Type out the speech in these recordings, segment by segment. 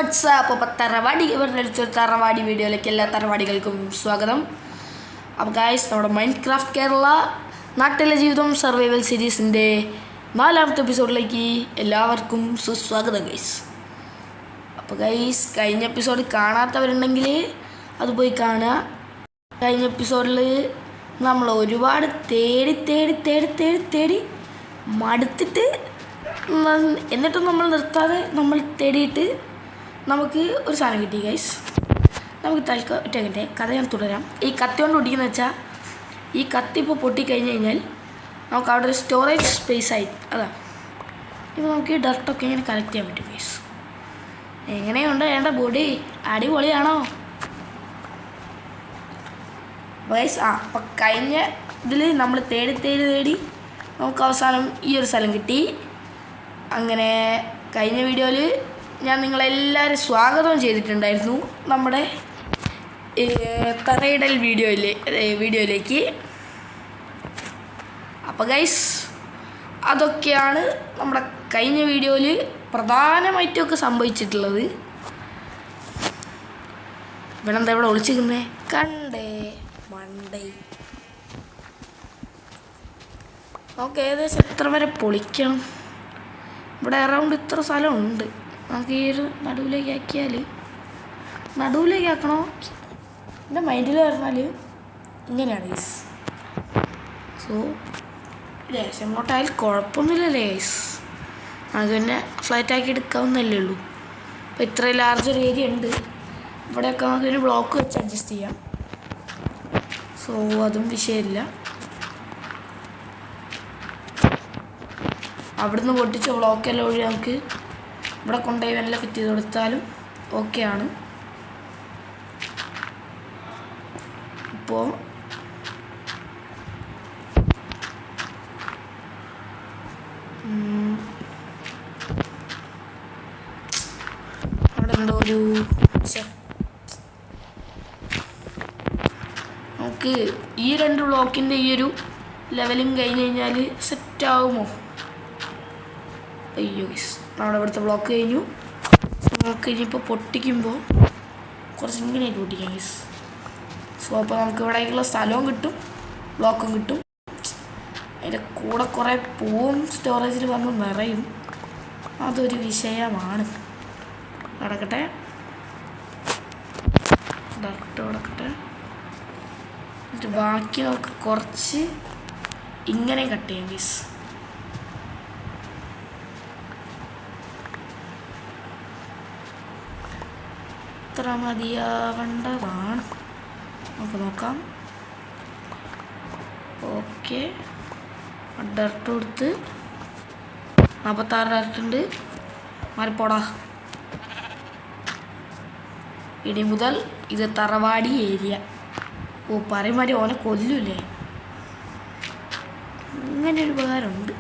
WhatsApp തറവാടി തറവാടി വീഡിയോയിലേക്ക് എല്ലാ തറവാടികൾക്കും സ്വാഗതം. അപ്പോൾ ഗൈസ്, നമ്മുടെ മൈൻക്രാഫ്റ്റ് കേരള നാട്ടിലെ ജീവിതം സർവൈവൽ സീരീസിൻ്റെ 4ാമത്തെ എപ്പിസോഡിലേക്ക് എല്ലാവർക്കും സുസ്വാഗതം ഗൈസ്. അപ്പോൾ ഗൈസ്, കഴിഞ്ഞ എപ്പിസോഡ് കാണാത്തവരുണ്ടെങ്കിൽ അത് പോയി കാണുക. കഴിഞ്ഞ എപ്പിസോഡിൽ നമ്മൾ ഒരുപാട് തേടി മടുത്തിട്ട് എന്നിട്ടും നമ്മൾ നിർത്താതെ നമ്മൾ തേടിയിട്ട് നമുക്ക് ഒരു സാധനം കിട്ടി ഗൈസ്. നമുക്ക് തൽക്കാലത്തെ കഥ ഞാൻ തുടരാം. ഈ കത്തി കൊണ്ട് ഒടിക്കുന്ന വെച്ചാൽ ഈ കത്തി ഇപ്പോൾ പൊട്ടിക്കഴിഞ്ഞ് കഴിഞ്ഞാൽ നമുക്ക് അവിടെ ഒരു സ്റ്റോറേജ് സ്പേസ് ആയി അതാ. ഇപ്പോൾ നമുക്ക് ഈ ഡർട്ടൊക്കെ ഇങ്ങനെ കളക്ട് ചെയ്യാൻ പറ്റും ഗൈസ്. എങ്ങനെയുണ്ട് എൻ്റെ ബോഡി? അടിപൊളിയാണോ ഗൈസ്? അപ്പം കഴിഞ്ഞ ഇതിൽ നമ്മൾ തേടി നമുക്ക് അവസാനം ഈ ഒരു സ്ഥലം കിട്ടി. അങ്ങനെ കഴിഞ്ഞ വീഡിയോയിൽ ഞാൻ നിങ്ങളെല്ലാവരും സ്വാഗതം ചെയ്തിട്ടുണ്ടായിരുന്നു നമ്മുടെ തറയിടൽ വീഡിയോയിലേക്ക്. അപ്പോൾ ഗൈസ്, അതൊക്കെയാണ് നമ്മുടെ കഴിഞ്ഞ വീഡിയോയിൽ പ്രധാനമായിട്ടൊക്കെ സംഭവിച്ചിട്ടുള്ളത്. ഇവിടെ എന്താ ഇവിടെ ഒളിച്ചിരിക്കുന്നേ? കണ്ടേ മണ്ടേ. നമുക്ക് ഏകദേശം എത്ര വരെ പൊളിക്കണം? ഇവിടെ അറൗണ്ട് ഇത്ര സ്ഥലമുണ്ട്. നമുക്ക് ഈ ഒരു നടുവിലേക്കാക്കണോ? എൻ്റെ മൈൻഡിൽ പറഞ്ഞാൽ ഇങ്ങനെയാണ് ഗൈസ്. സോ ലേശം ഇങ്ങോട്ടായാലും കുഴപ്പമൊന്നുമില്ലല്ലേ ഗൈസ്. നമുക്ക് പിന്നെ ഫ്ലൈറ്റാക്കി എടുക്കാവുന്നല്ലേ ഉള്ളൂ. അപ്പോൾ ഇത്രയും ലാർജർ ഏരിയ ഉണ്ട്. ഇവിടെയൊക്കെ നമുക്കൊരു ബ്ലോക്ക് വെച്ച് അഡ്ജസ്റ്റ് ചെയ്യാം. സോ അതും വിഷയമില്ല. അവിടുന്ന് പൊട്ടിച്ച ബ്ലോക്കെല്ലാം വഴി നമുക്ക് ഇവിടെ കൊണ്ടുപോയി വല്ല ഫിറ്റ് ചെയ്ത് കൊടുത്താലും ഓക്കെയാണ്. ഇപ്പോൾ അവിടെ എന്തോ ഒരു നമുക്ക് ഈ 2 ബ്ലോക്കിൻ്റെ ഈ ഒരു ലെവലും കഴിഞ്ഞ് കഴിഞ്ഞാൽ സെറ്റാകുമോ? അയ്യോ ഗൈസ്, നമ്മുടെ ഇവിടുത്തെ ബ്ലോക്ക് കഴിഞ്ഞു. നമുക്ക് ഇനിയിപ്പോൾ പൊട്ടിക്കുമ്പോൾ കുറച്ച് ഇങ്ങനെയായിട്ട് പൊട്ടിക്കാം ഗൈസ്. സോ അപ്പോൾ നമുക്ക് ഇവിടേക്കുള്ള സ്ഥലവും കിട്ടും, ബ്ലോക്കും കിട്ടും. അതിൻ്റെ കൂടെ കുറേ പൂവും സ്റ്റോറേജിൽ വന്ന് നിറയും. അതൊരു വിഷയമാണ്. നടക്കട്ടെ, നടക്കട്ടെ. എന്നിട്ട് ബാക്കി നമുക്ക് കുറച്ച് ഇങ്ങനെ കട്ട് ചെയ്യാം ഗൈസ്. എത്ര മതിയാവേണ്ടതാണ് നമുക്ക് നോക്കാം. ഓക്കെ, ഡർട്ട് കൊടുത്ത് 46 ഡർട്ടുണ്ട്. മാറിപ്പോടാ. ഇനി മുതൽ ഇത് തറവാടി ഏരിയ. ഓ, പറയുമാതിരി ഓനെ കൊല്ലൂലേ? അങ്ങനെ ഒരു ഉപകാരമുണ്ട്.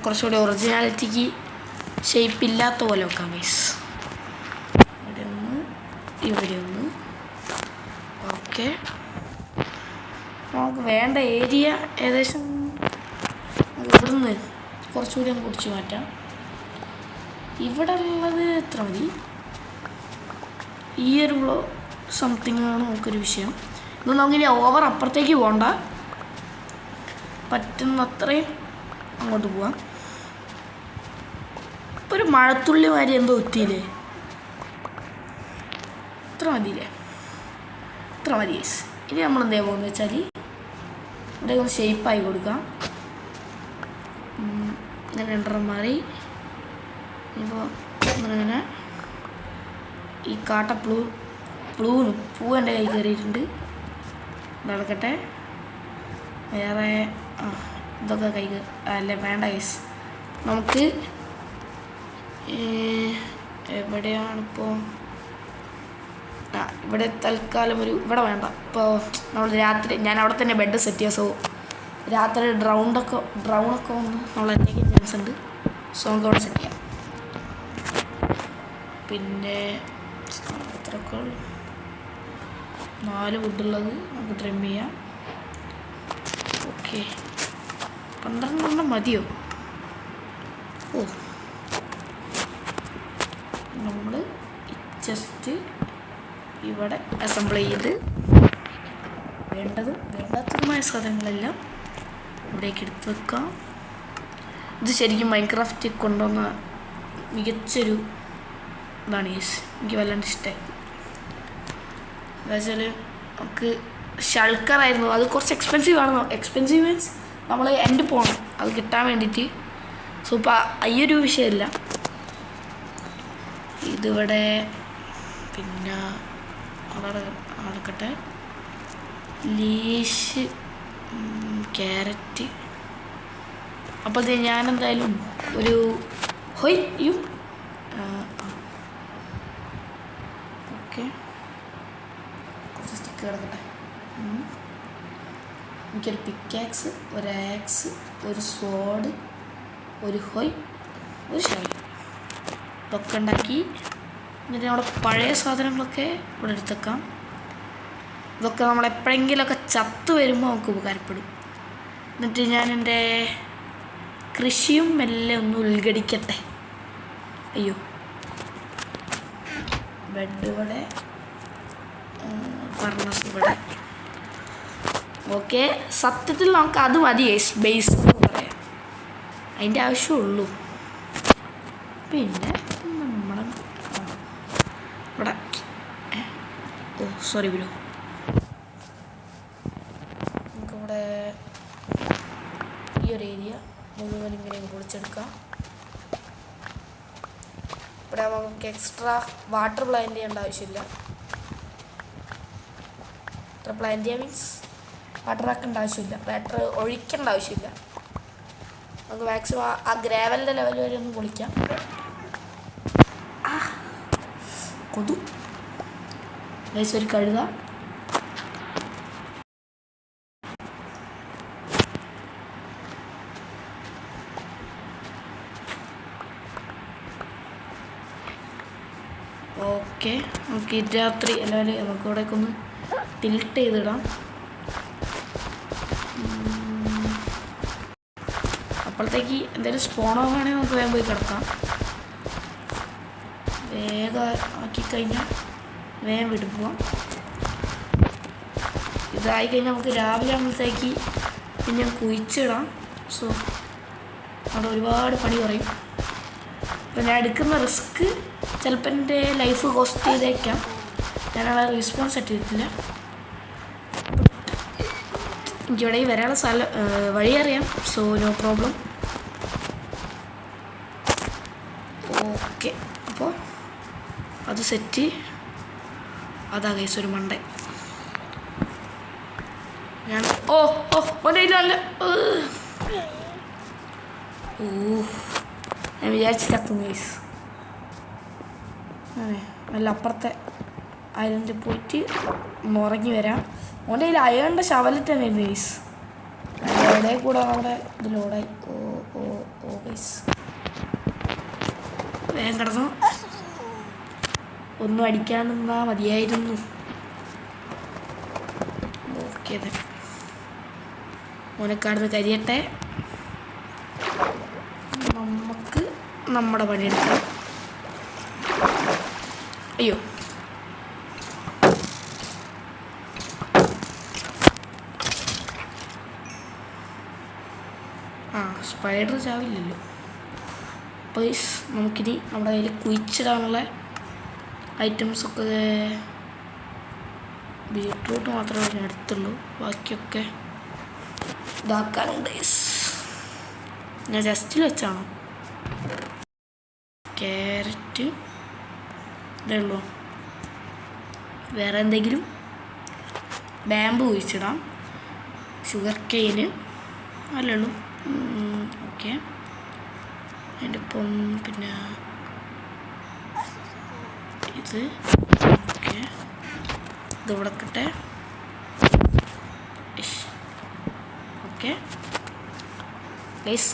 കുറച്ചുകൂടി ഒറിജിനാലിറ്റിക്ക് ഷേപ്പില്ലാത്ത പോലെ വെക്കാം ഗൈസ്. ഇവിടെ ഒന്ന് ഓക്കെ. നമുക്ക് വേണ്ട ഏരിയ ഏകദേശം ഇവിടുന്ന് കുറച്ചുകൂടി നമുക്ക് കുടിച്ച് മാറ്റാം. ഇവിടെ ഉള്ളത് എത്ര മതി? ഈ ഒരു സംതിങ് ആണ് നമുക്കൊരു വിഷയം. ഇത് നമുക്കിനി ഓവർ അപ്പുറത്തേക്ക് പോകണ്ട, പറ്റുന്നത്രയും അങ്ങോട്ട് പോവാം. ഇപ്പോൾ ഒരു മഴത്തുള്ളി മാതിരി എന്തോ എത്തിയില്ലേ? ഇത്ര മതിയില്ലേ? ഇത്ര മതി ഗൈസ്. ഇനി നമ്മൾ എന്താ പോകുന്നത് വെച്ചാൽ ഇവിടെ ഒന്ന് ഷേപ്പായി കൊടുക്കാം. ഇങ്ങനെ 2 മാറി. ഇപ്പോൾ നമ്മളിങ്ങനെ ഈ പൂ എൻ്റെ കൈ കയറിയിട്ടുണ്ട്. നടക്കട്ടെ. വേറെ ഇതൊക്കെ കൈ അല്ലേ വേണ്ട ഗൈസ്. നമുക്ക് എവിടെയാണിപ്പോൾ? ഇവിടെ തൽക്കാലം ഇവിടെ വേണ്ട. ഇപ്പോൾ നമ്മൾ രാത്രി ഞാൻ അവിടെ തന്നെ ബെഡ് സെറ്റ് ചെയ്യാം. സോ രാത്രി ഡ്രൗണൊക്കെ വന്ന് നമ്മളത്തേക്ക് ചാൻസ് ഉണ്ട്. സോ നമുക്ക് അവിടെ സെറ്റ് ചെയ്യാം. പിന്നെ അത്രയൊക്കെ 4 വുഡുള്ളത് നമുക്ക് ട്രിം ചെയ്യാം. ഓക്കെ, 12 മതിയോ? ഓ, നമ്മൾ ജസ്റ്റ് ഇവിടെ അസംബിൾ ചെയ്ത് വേണ്ടതും വേണ്ടാത്തതുമായ സാധനങ്ങളെല്ലാം ഇവിടേക്ക് എടുത്ത് വെക്കാം. ഇത് ശരിക്കും മൈൻക്രാഫ്റ്റ് കൊണ്ടുവന്ന മികച്ചൊരു ഇതാണ് ഗൈസ്. എനിക്ക് വല്ലാണ്ട് ഇഷ്ടമായി. എന്താ വെച്ചാൽ നമുക്ക് ഷൾക്കറായിരുന്നു, അത് കുറച്ച് എക്സ്പെൻസീവ് ആണ്. എക്സ്പെൻസീവ് മീൻസ് നമ്മൾ എൻഡ് പോകണം അത് കിട്ടാൻ വേണ്ടിയിട്ട്. സോ ഇപ്പോൾ ഈ ഒരു വിഷയമില്ല. ഇതിവിടെ പിന്നെ അവിടെ നടക്കട്ടെ. Leash, carrot. അപ്പോൾ ഞാനെന്തായാലും ഒരു ഹൊയ്യും ഓക്കെ കുറച്ച് സ്റ്റിക്ക് കിടക്കട്ടെ. എനിക്കൊരു പിക്കാക്സ്, ഒരു ആക്സ്, ഒരു സോഡ്, ഒരു ഹൊയ്, ഒരു ഷവൽ ഇതൊക്കെ ഉണ്ടാക്കി. എന്നിട്ട് നമ്മുടെ പഴയ സാധനങ്ങളൊക്കെ ഇവിടെ എടുത്തേക്കാം. ഇതൊക്കെ നമ്മൾ എപ്പോഴെങ്കിലുമൊക്കെ ചത്ത് വരുമ്പോൾ നമുക്ക് ഉപകാരപ്പെടും. എന്നിട്ട് ഞാൻ എൻ്റെ കൃഷിയും മെല്ലെ ഒന്ന് ഉൾഘടിക്കട്ടെ. അയ്യോ, ബെഡ് ഇവിടെ, ഫർണസ് ഇവിടെ. ഓക്കെ, സത്യത്തിൽ നമുക്ക് അത് മതി ബേസ് എന്ന് പറയാം. അതിൻ്റെ ആവശ്യമുള്ളൂ. പിന്നെ നമ്മുടെ ഇവിടെ ഓ സോറി ബ്രോ, നമുക്കിവിടെ ഈ ഒരു ഏരിയ മുഴുവൻ ഇങ്ങനെ പൊളിച്ചെടുക്കാം. ഇവിടെ നമുക്ക് എക്സ്ട്രാ വാട്ടർ പ്ലാന്റ് ചെയ്യേണ്ട ആവശ്യമില്ല. പ്ലാന്റ് ചെയ്യുക മീൻസ് വാട്ടർ ആക്കേണ്ട ആവശ്യമില്ല, വാട്ടർ ഒഴിക്കേണ്ട ആവശ്യമില്ല. നമുക്ക് മാക്സിമം ആ ഗ്രാവലിൻ്റെ ലെവൽ വരെ ഒന്ന് പൊളിക്കാം. കൊതു ഗൈസ്, ഒരു കഴുക. ഓക്കെ, നമുക്ക് രാത്രി എല്ലാവരും നമുക്ക് ഇവിടേക്ക് ഒന്ന് ടിൽട്ട് ചെയ്തിടാം. അപ്പോഴത്തേക്ക് എന്തെങ്കിലും സ്പോണാവുകയാണെങ്കിൽ നമുക്ക് വേഗം പോയി കിടക്കാം. വേഗം ആക്കിക്കഴിഞ്ഞാൽ വേഗം വിടുപോവാം. ഇതായിക്കഴിഞ്ഞാൽ നമുക്ക് രാവിലെ ആകുമ്പോഴത്തേക്ക് പിന്നെ കുഴിച്ചിടാം. സോ അവിടെ ഒരുപാട് പണി കുറയും. അപ്പോൾ ഞാൻ എടുക്കുന്ന റിസ്ക് ചിലപ്പോൾ എൻ്റെ ലൈഫ് കോസ്റ്റ് ചെയ്തേക്കാം. ഞാനവിടെ റെസ്പോൺസ് ചെയ്തിട്ടില്ല. എനിക്കിവിടെ വരാനുള്ള സ്ഥലം വഴി അറിയാം. So no problem. ഓക്കെ, അപ്പോൾ അത് സെറ്റ്. അതാ ഗൈസ് ഒരു മണ്ടൻ. ഞാൻ ഓ ഓ ഒന്നല്ല ഓ ഞാൻ വിചാരിച്ച് കത്തുന്നു ഗൈസ്. അതെ, നല്ല അപ്പുറത്തെ ഐലൻഡിൽ പോയിട്ട് ഉറങ്ങി വരാം. ഓൻ്റെ കയ്യിൽ അയണിൻ്റെ ശവലിട്ട് തന്നെ ഉണ്ട് ഗൈസ്. അവിടെ കൂടെ നമ്മുടെ ഇത് ലോഡായി. ഓ ഓ ഓ ഗൈസ്, വേഗം കിടന്നു. ഒന്നും അടിക്കാൻ നിന്നാൽ മതിയായിരുന്നു. ഓക്കെ, ഓനക്കാടുന്ന് കരിയട്ടെ. നമുക്ക് നമ്മുടെ പണിയെടുക്കാം. അയ്യോ, സ്പൈഡർ ചാവില്ലല്ലോ. അപ്പോൾ നമുക്കിനി നമ്മുടെ കയ്യിൽ കുഴിച്ചിടാനുള്ള ഐറ്റംസൊക്കെ ബീട്രൂട്ട് മാത്രമേ ഞാൻ എടുത്തുള്ളൂ. ബാക്കിയൊക്കെ ഇതാക്കാനുണ്ട്. ഞാൻ ജസ്റ്റിൽ വെച്ചാണോ? ക്യാരറ്റ് ഇതേ ഉള്ളൂ. വേറെ എന്തെങ്കിലും ബാമ്പു കുഴിച്ചിടാം. ഷുഗർ കെയിന് അല്ലേ ഉള്ളൂ. ഓക്കെ, അതിൻ്റെ ഒപ്പം പിന്നെ ഇത് ഓക്കെ, ഇത് കൊടുക്കട്ടെ. ഓക്കെ ഗൈസ്,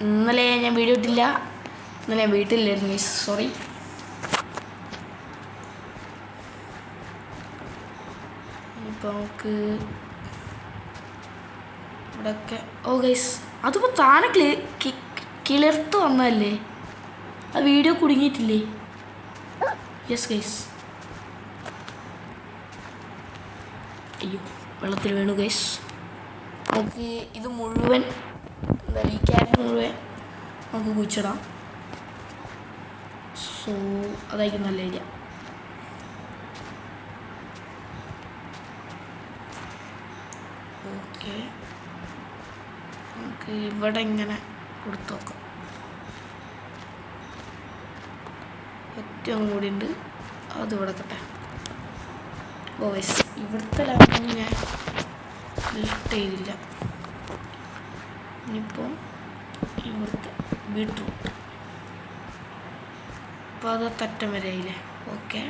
ഇന്നലെ ഞാൻ വീഡിയോ ഇട്ടില്ല. ഇന്നലെ ഞാൻ വീട്ടിലായിരുന്നു ഗൈസ്, സോറി. ഇപ്പോൾ നമുക്ക് ഇവിടെയൊക്കെ ഓ ഗൈസ് അതിപ്പോൾ താനെ കിളിർത്ത് വന്നതല്ലേ ആ വീഡിയോ കുടുങ്ങിയിട്ടില്ലേ യെസ് ഗൈസ് അയ്യോ വെള്ളത്തിൽ വീണു ഗൈസ് നമുക്ക് ഇത് മുഴുവൻ എന്താ ഈ ക്യാരറ്റ് മുഴുവൻ നമുക്ക് കുഴിച്ചിടാം സോ അതായിരിക്കും നല്ല ഐഡിയ ഓക്കെ നമുക്ക് ഇവിടെ ഇങ്ങനെ കൊടുത്തു നോക്കാം ഏറ്റവും കൂടി ഉണ്ട് അത് ഇവിടെ കട്ടെ ഓ വൈസ് ഇവിടുത്തെ ലാഭം ഞാൻ സെലക്ട് ചെയ്തില്ല ഇനിയിപ്പോൾ ഇവിടുത്തെ ബീട്രൂട്ട് അപ്പോൾ അത് തറ്റം വരെ ആയില്ലേ ഓക്കെ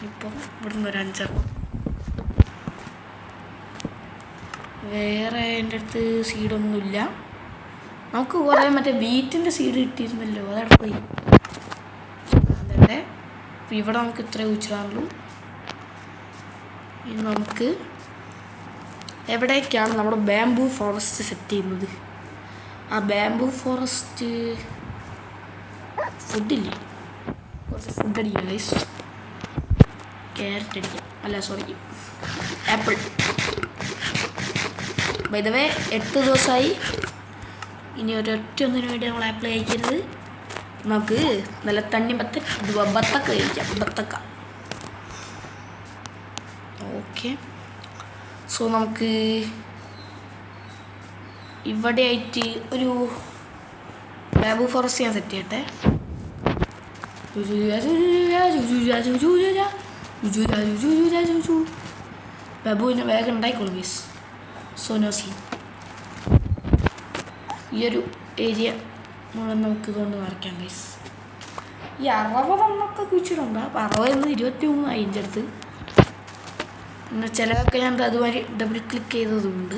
ഇപ്പം ഇവിടുന്ന് ഒരു 5 വേറെ എൻ്റെ അടുത്ത് സീഡൊന്നുമില്ല നമുക്ക് കുറേ മറ്റേ വീറ്റിൻ്റെ സീഡ് കിട്ടിയിരുന്നല്ലോ അതവിടെ പോയി അതല്ലേ അപ്പോൾ ഇവിടെ നമുക്ക് ഇത്രേ കുഴിച്ചിടാനുള്ളൂ ഇനി നമുക്ക് എവിടേക്കാണ് നമ്മുടെ ബാംബൂ ഫോറസ്റ്റ് സെറ്റ് ചെയ്യുന്നത് ആ ബാംബൂ ഫോറസ്റ്റ് ഫുഡില്ലേ കുറച്ച് ഫുഡ് അടിക്കും ഗൈസ് ക്യാരറ്റ് അടിക്കാം അല്ല sorry apple by the way 8 ദിവസമായി ഇനി ഒരൊറ്റൊന്നിനു വേണ്ടി നമ്മൾ ആപ്പിൾ കഴിക്കരുത് നമുക്ക് നല്ല തണ്ണി ബത്തക്ക കഴിക്കാം ബത്തക്ക ഓക്കെ സോ നമുക്ക് ഇവിടെ ആയിട്ട് ഒരു ബാംബൂ ഫോറസ്റ്റ് ഞാൻ സെറ്റ് ചെയ്യട്ടെ ബാബുവിനെ വേഗം ഉണ്ടായിക്കോളൂ ഗീസ് സോ നോ സീൻ ഈ ഒരു ഏരിയ മുഴുവൻ നമുക്ക് ഇതുകൊണ്ട് വരയ്ക്കാം ഗീസ് ഈ 60 കുഴിച്ചിട്ടുണ്ട് അപ്പോൾ 60 23 ആയി എൻ്റെ അടുത്ത് പിന്നെ ചിലതൊക്കെ ഞാൻ അതുമാതിരി ഡബിൾ ക്ലിക്ക് ചെയ്തതുകൊണ്ട്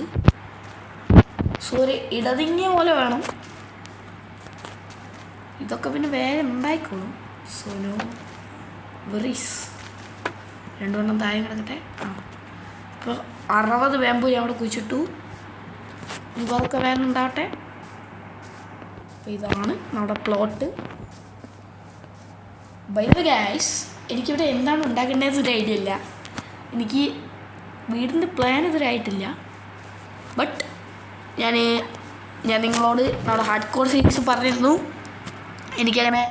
സോറി ഇടതിങ്ങിയ പോലെ വേണം ഇതൊക്കെ പിന്നെ വേഗം ഉണ്ടായിക്കോളും സോ നോ വെറീസ് 2 എണ്ണം താഴെ കിടക്കട്ടെ ആ ഇപ്പോൾ 60 ബാമ്പു ഞാൻ അവിടെ കുഴിച്ചിട്ടു ഇപ്പോൾ അതൊക്കെ വേഗം ഉണ്ടാവട്ടെ അപ്പോൾ ഇതാണ് നമ്മുടെ plot by the way guys എനിക്കിവിടെ എന്താണ് ഉണ്ടാക്കേണ്ടതെന്ന് ഒരു ഐഡിയ ഇല്ല എനിക്ക് വീടിൻ്റെ പ്ലാൻ ഇതുവരായിട്ടില്ല ബട്ട് ഞാൻ നിങ്ങളോട് നമ്മുടെ ഹാർഡ് കോർ സീരീസ് പറഞ്ഞിരുന്നു എനിക്കങ്ങനെ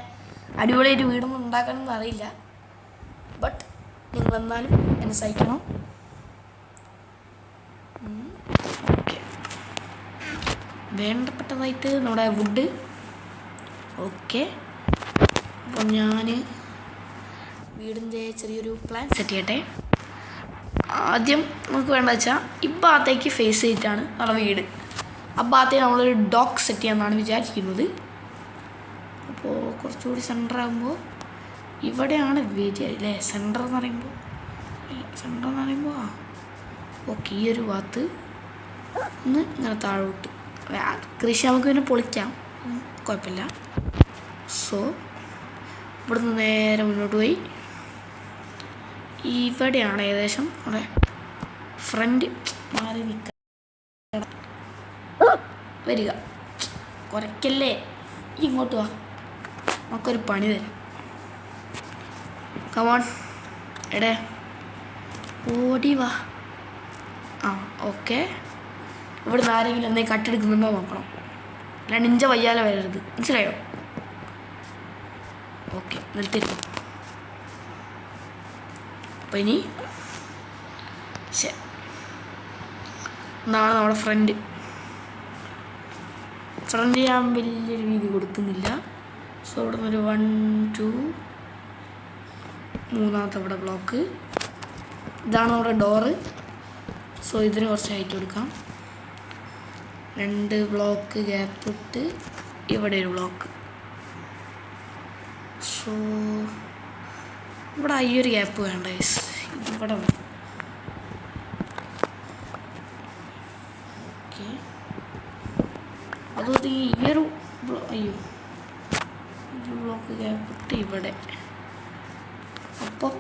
അടിപൊളിയായിട്ട് വീടൊന്നും ഉണ്ടാക്കാനൊന്നും അറിയില്ല ബട്ട് നിങ്ങൾ എന്നാലും എന്നെ സഹിക്കണം ഓക്കെ വേണ്ടപ്പെട്ടതായിട്ട് നമ്മുടെ വുഡ് ഓക്കെ അപ്പം ഞാൻ വീടിൻ്റെ ചെറിയൊരു പ്ലാൻ സെറ്റ് ചെയ്യട്ടെ ആദ്യം നമുക്ക് വേണ്ടത് വെച്ചാൽ ഈ ഭാഗത്തേക്ക് ഫേസ് ചെയ്തിട്ടാണ് നമ്മുടെ വീട് ആ ഭാഗത്തേക്ക് നമ്മളൊരു ഡോക്ക് സെറ്റ് ചെയ്യാമെന്നാണ് വിചാരിക്കുന്നത് അപ്പോൾ കുറച്ചുകൂടി സെൻറ്ററാകുമ്പോൾ ഇവിടെയാണ് വരിക അല്ലേ സെൻറ്റർ എന്ന് പറയുമ്പോൾ ആ ഓക്കെ ഈ ഒരു ഭാഗത്ത് ഒന്ന് ഇങ്ങനെ താഴോട്ട് കൃഷി നമുക്ക് പിന്നെ പൊളിക്കാം കുഴപ്പമില്ല സോ ഇവിടുന്ന് നേരെ മുന്നോട്ട് പോയി ഇവിടെയാണ് ഏകദേശം അവിടെ ഫ്രണ്ട് മാറി നിൽക്കുക വരിക കുറയ്ക്കല്ലേ ഇങ്ങോട്ട് വാ നമുക്കൊരു പണി തരാം കമോൺ എടേ ഓടി വാ ആ ഓക്കെ ഇവിടുന്ന് ആരെങ്കിലും എന്തെങ്കിലും കട്ടെടുക്കുന്നുണ്ടോ നോക്കണം അല്ലാണ്ട് ഇഞ്ച വയ്യാലെ വരരുത് മനസ്സിലായോ ഓക്കെ നിർത്തിയിരിക്കും അപ്പം ഇനി ഇതാണ് നമ്മുടെ ഫ്രണ്ട് ഞാൻ വലിയൊരു വീതി കൊടുക്കുന്നില്ല സോ ഇവിടെ നിന്നൊരു 1 2 മൂന്നാമത്തെ ഇവിടെ ബ്ലോക്ക് ഇതാണ് നമ്മുടെ ഡോറ് സോ ഇതിന് കുറച്ച് ഹൈറ്റ് കൊടുക്കാം 2 ബ്ലോക്ക് ഗ്യാപ്പ് ഇട്ട് ഇവിടെ ഒരു ബ്ലോക്ക് സോ ഇവിടെ ഈ ഒരു ഗ്യാപ്പ് വേണ്ട ഇതിവിടെ ഓക്കെ അതുകൊണ്ട് ഈ ഒരു അയ്യോ ഒരു ബ്ലോക്ക് ഗ്യാപ്പ് ഇട്ട് ഇവിടെ അപ്പോൾ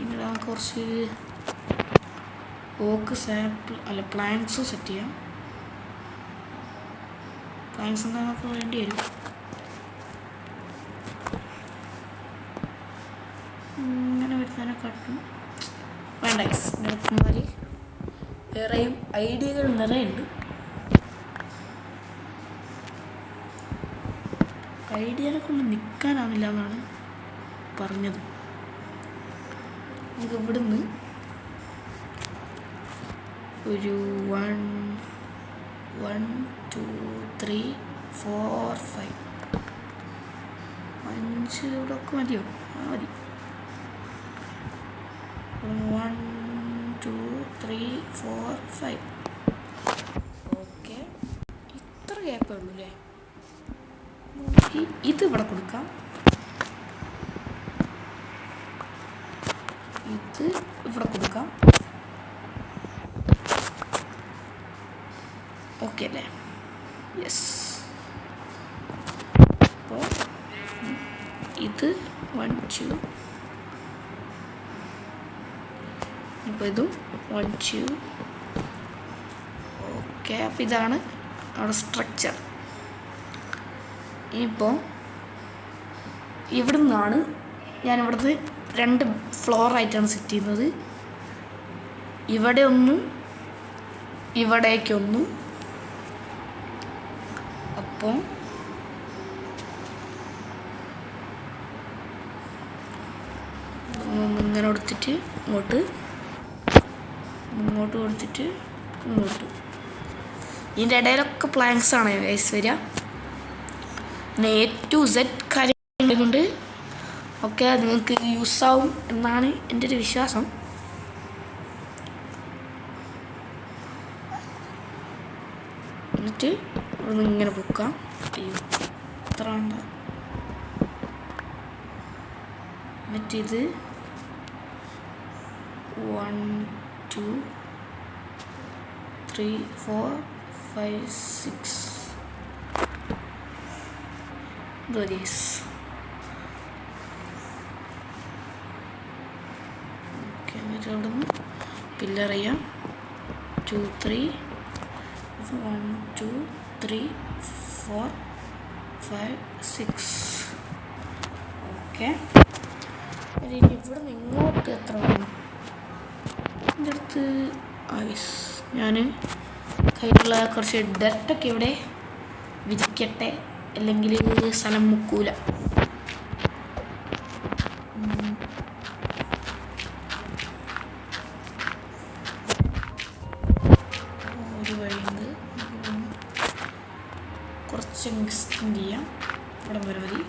ഇവിടെ കുറച്ച് ഓക്ക് സാപ്പിൾ അല്ല പ്ലാങ്ക്സ് സെറ്റ് ചെയ്യാം. പ്ലാങ്ക്സ് നമുക്ക് വേണ്ടി വരും. ഇങ്ങനെ വരുന്നതിനെ കാട്ടും വേണ്ട. നിർത്തുന്നാൽ വേറെയും ഐഡിയകൾ നിറയുണ്ട്. ഐഡിയനെ കൊണ്ട് നിൽക്കാനാവില്ല എന്നാണ് പറഞ്ഞത്. നമുക്ക് ഇവിടുന്ന് ഒരു 1 2 3 4 5 5 ഇവിടെ ഒക്കെ മതിയോ? മതി. 1 2 3 4 5. ഓക്കെ, ഇത്ര ഗ്യാപ്പേ ഉള്ളൂ അല്ലേ? ഇത് ഇവിടെ കൊടുക്കാം. ഇത് ഇവിടെ കൊടുക്കാം. ഓക്കെ അല്ലേ? യെസ്. അപ്പോൾ ഇത് 1 2. അപ്പോൾ ഇതും 1 2. ഓക്കെ, അപ്പോൾ ഇതാണ് അവിടെ സ്ട്രക്ചർ. ഇനിയിപ്പോൾ ഇവിടെ നിന്നാണ് ഞാനിവിടുന്ന് 2 ഫ്ലോറായിട്ടാണ് സെറ്റ് ചെയ്യുന്നത്. ഇവിടെ ഒന്നും ഇവിടേക്കൊന്നും. അപ്പോൾ ഇങ്ങനെ കൊടുത്തിട്ട് ഇങ്ങോട്ട് കൊടുത്തിട്ട് ഇങ്ങോട്ട്. ഇതിൻ്റെ ഇടയിലൊക്കെ പ്ലാങ്ക്സ് ആണ് വയസ്സ് വരിക. പിന്നെ A to Z കാര്യങ്ങൾ കൊണ്ട് ഒക്കെ നിങ്ങൾക്ക് യൂസാവും എന്നാണ് എൻ്റെ ഒരു വിശ്വാസം. എന്നിട്ട് ഒന്ന് ഇങ്ങനെ പൊക്കാം. അയ്യോ, എത്ര ഉണ്ട്. എന്നിട്ട് ഇത് 1 2 3 4 5 6 this. ഓക്കെ, എന്നിട്ട് അവിടെ നിന്ന് പില്ലർ ചെയ്യാം. 2 3 1 2 3 4 5 6. ഓക്കെ, ഇനി ഇവിടെ നിന്ന് ഇങ്ങോട്ട് എത്ര വേണം? എൻ്റെ അടുത്ത് ഞാൻ കയ്യിലുള്ള കുറച്ച് ഡർട്ടൊക്കെ ഇവിടെ വിരിക്കട്ടെ, അല്ലെങ്കിൽ സ്ഥലം മുക്കൂല. ഒരു വഴിയുണ്ട്. കുറച്ച് എക്സ്റ്റെൻഡ് ചെയ്യാം. ഇവിടെ വരെ മതി.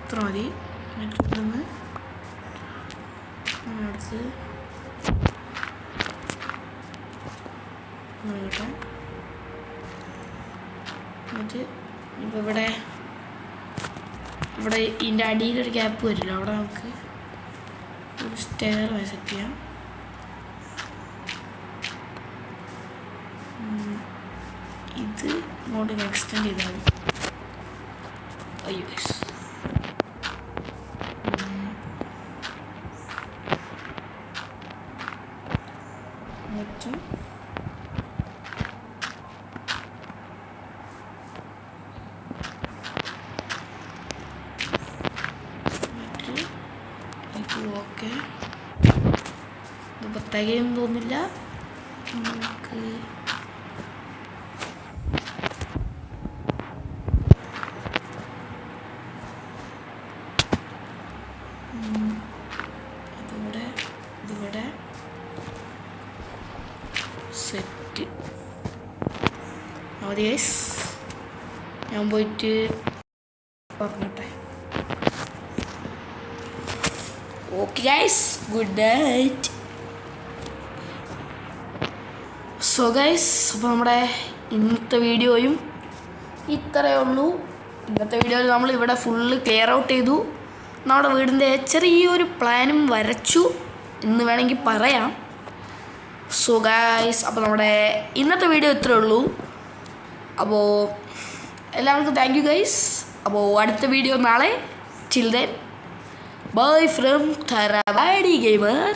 ഇത്ര മതി. എന്നിട്ട് അടുത്ത് കിട്ടാം. എന്നിട്ട് ഇപ്പോൾ ഇവിടെ ഇതിൻ്റെ അടിയിലൊരു ഗ്യാപ്പ് വരില്ല. അവിടെ നമുക്ക് ഒരു സ്റ്റെയർ സെറ്റ് ചെയ്യാം. ഇത് ഇങ്ങോട്ട് എക്സ്റ്റെൻഡ് ചെയ്താൽ മതി. അയ്യോ ഗയ്സ്, എന്നിട്ട് ഇത് ഓക്കെ. ഇതിപ്പോൾ തികയൊന്നും തോന്നില്ല. നമുക്ക് ഇതിവിടെ സെറ്റ് മതി ഗൈസ്. ഞാൻ പോയിട്ട് പറഞ്ഞിട്ടെ. Okay guys, good night. So guys, അപ്പോൾ നമ്മുടെ ഇന്നത്തെ വീഡിയോയും ഇത്രയേ ഉള്ളൂ. ഇന്നത്തെ വീഡിയോയിൽ നമ്മൾ ഇവിടെ ഫുള്ള് ക്ലിയർ ഔട്ട് ചെയ്തു. നമ്മുടെ വീടിൻ്റെ ചെറിയൊരു പ്ലാനും വരച്ചു എന്ന് വേണമെങ്കിൽ പറയാം. സോ ഗൈസ്, അപ്പോൾ നമ്മുടെ ഇന്നത്തെ വീഡിയോ ഇത്രയേ ഉള്ളൂ. അപ്പോൾ എല്ലാവർക്കും താങ്ക് യു ഗൈസ്. അപ്പോൾ അടുത്ത വീഡിയോ നാളെ. Children bye from Tharavadi gamer.